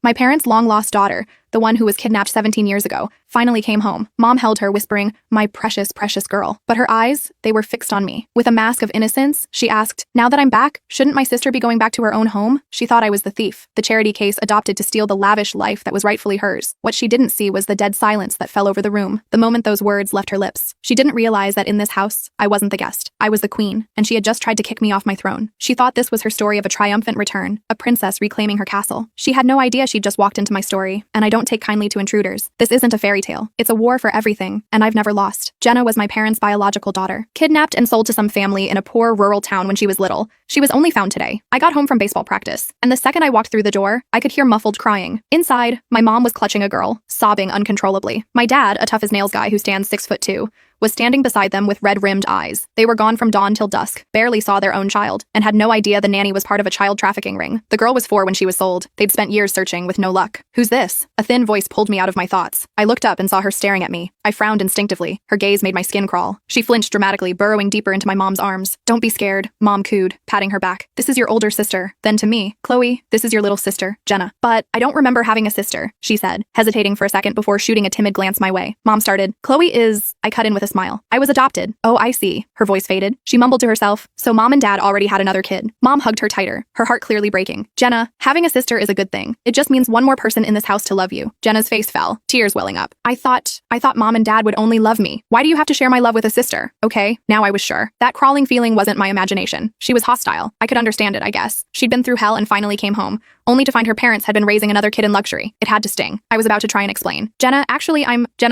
My parents' long-lost daughter, the one who was kidnapped 17 years ago, finally came home. Mom held her, whispering, "My precious, precious girl." But her eyes, they were fixed on me. With a mask of innocence, she asked, "Now that I'm back, shouldn't my sister be going back to her own home?" She thought I was the thief, the charity case adopted to steal the lavish life that was rightfully hers. What she didn't see was the dead silence that fell over the room the moment those words left her lips. She didn't realize that in this house, I wasn't the guest. I was the queen, and she had just tried to kick me off my throne. She thought this was her story of a triumphant return, a princess reclaiming her castle. She had no idea she'd just walked into my story, and I don't take kindly to intruders. This isn't a fairy tale. It's a war for everything, and I've never lost. Jenna was my parents' biological daughter, kidnapped and sold to some family in a poor rural town when she was little. She was only found today. I got home from baseball practice, and the second I walked through the door, I could hear muffled crying. Inside, my mom was clutching a girl, sobbing uncontrollably. My dad, a tough-as-nails guy who stands 6'2", was standing beside them with red-rimmed eyes. They were gone from dawn till dusk, barely saw their own child, and had no idea the nanny was part of a child trafficking ring. The girl was 4 when she was sold. They'd spent years searching with no luck. "Who's this?" A thin voice pulled me out of my thoughts. I looked up and saw her staring at me. I frowned instinctively. Her gaze made my skin crawl. She flinched dramatically, burrowing deeper into my mom's arms. "Don't be scared," Mom cooed, patting her back. "This is your older sister." Then to me, "Chloe, this is your little sister, Jenna." "But I don't remember having a sister," she said, hesitating for a second before shooting a timid glance my way. Mom started. "Chloe is..." I cut in with a smile. "I was adopted." "Oh, I see." Her voice faded. She mumbled to herself, "So Mom and Dad already had another kid." Mom hugged her tighter, her heart clearly breaking. "Jenna, having a sister is a good thing. It just means one more person in this house to love you." Jenna's face fell, tears welling up. I thought Mom and Dad would only love me. Why do you have to share my love with a sister?" Okay, now I was sure. That crawling feeling wasn't my imagination. She was hostile. I could understand it, I guess. She'd been through hell and finally came home, only to find her parents had been raising another kid in luxury. It had to sting. I was about to try and explain. Jenna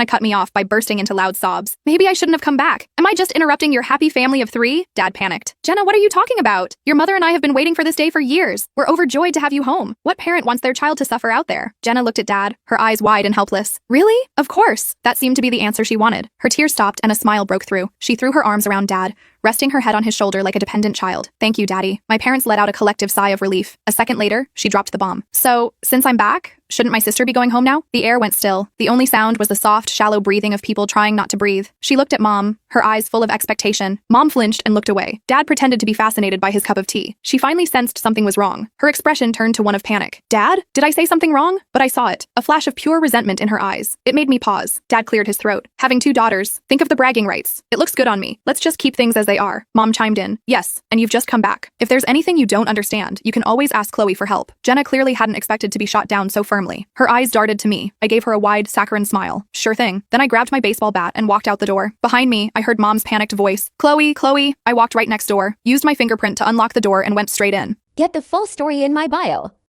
cut me off by bursting into loud sobs. "Maybe I shouldn't have come back. Am I just interrupting your happy family of 3? Dad panicked. "Jenna, what are you talking about? Your mother and I have been waiting for this day for years. We're overjoyed to have you home. What parent wants their child to suffer out there?" Jenna looked at Dad, her eyes wide and helpless. "Really? Of course." That seemed to be the answer she wanted. Her tears stopped and a smile broke through. She threw her arms around Dad, resting her head on his shoulder like a dependent child. "Thank you, Daddy." My parents let out a collective sigh of relief. A second later, she dropped the bomb. "So, since I'm back, shouldn't my sister be going home now?" The air went still. The only sound was the soft, shallow breathing of people trying not to breathe. She looked at Mom, her eyes full of expectation. Mom flinched and looked away. Dad pretended to be fascinated by his cup of tea. She finally sensed something was wrong. Her expression turned to one of panic. "Dad? Did I say something wrong?" But I saw it. A flash of pure resentment in her eyes. It made me pause. Dad cleared his throat. "Having 2 daughters. Think of the bragging rights. It looks good on me. Let's just keep things as they are." Mom chimed in. "Yes, and you've just come back. If there's anything you don't understand, you can always ask Chloe for help." Jenna clearly hadn't expected to be shot down so firmly. Her eyes darted to me. I gave her a wide, saccharine smile. "Sure thing." Then I grabbed my baseball bat and walked out the door. Behind me, I heard Mom's panicked voice. "Chloe, Chloe." I walked right next door, used my fingerprint to unlock the door and went straight in. Get the full story in my bio.